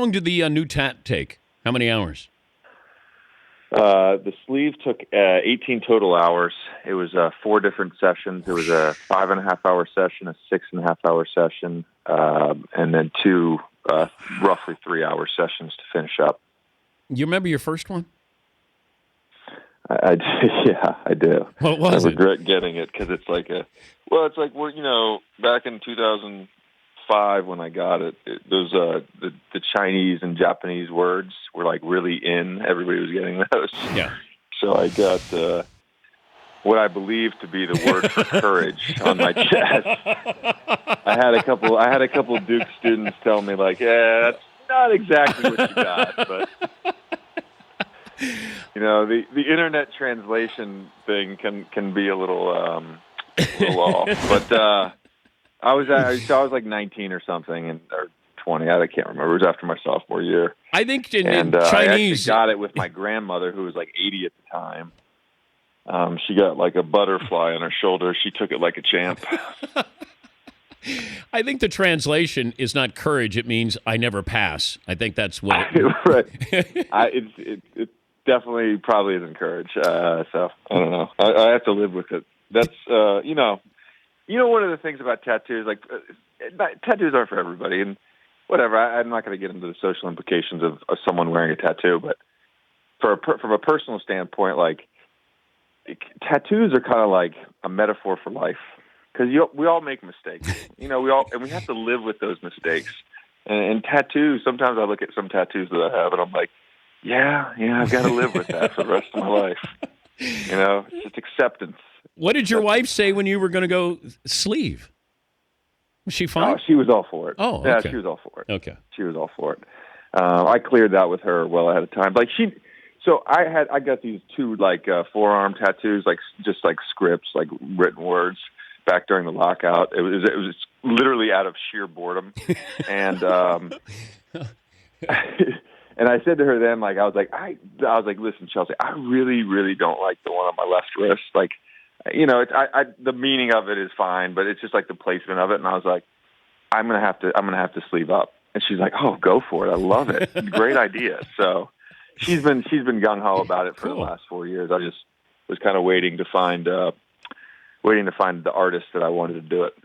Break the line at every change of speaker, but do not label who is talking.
long did the new tat take? How many hours?
The sleeve took 18 total hours. It was 4 different sessions. It was a 5.5-hour session, a 6.5-hour session, and then 2 roughly 3-hour sessions to finish up.
You remember your first one?
I do.
What was
I
it?
regret getting it because it's like back in 2005 when I got it, those the Chinese and Japanese words were like really in. Everybody was getting those.
Yeah.
So I got what I believe to be the word for courage on my chest. I had a couple Duke students tell me like, yeah, that's not exactly what you got, but. The internet translation thing can be a little off. But I was like 19 or something, or 20. I can't remember. It was after my sophomore year.
I think in
Chinese. I actually got it with my grandmother, who was like 80 at the time. She got like a butterfly on her shoulder. She took it like a champ.
I think the translation is not courage. It means I never pass. I think that's what
right. It definitely probably isn't courage. So I don't know. I have to live with it. That's one of the things about tattoos, like tattoos aren't for everybody, and whatever. I'm not going to get into the social implications of someone wearing a tattoo, but from a personal standpoint, like tattoos are kind of like a metaphor for life because we all make mistakes. We have to live with those mistakes. And tattoos, sometimes I look at some tattoos that I have, and I'm like, yeah, I've got to live with that for the rest of my life. It's just acceptance.
What did your wife say when you were going to go sleeve? Was she fine?
Oh, she was all for it.
Oh, okay.
Yeah, she was all for it.
Okay.
She was all for it. I cleared that with her well ahead of time. So I got these 2 like forearm tattoos, like just like scripts, like written words back during the lockout. It was literally out of sheer boredom. And, and I said to her then, like, I was like, listen, Chelsea, I really, really don't like the one on my left wrist. Like, the meaning of it is fine, but it's just like the placement of it. And I was like, I'm gonna have to sleeve up. And she's like, oh, go for it. I love it. Great idea. So she's been gung ho about it for the last 4 years. I just was kind of waiting to find the artist that I wanted to do it.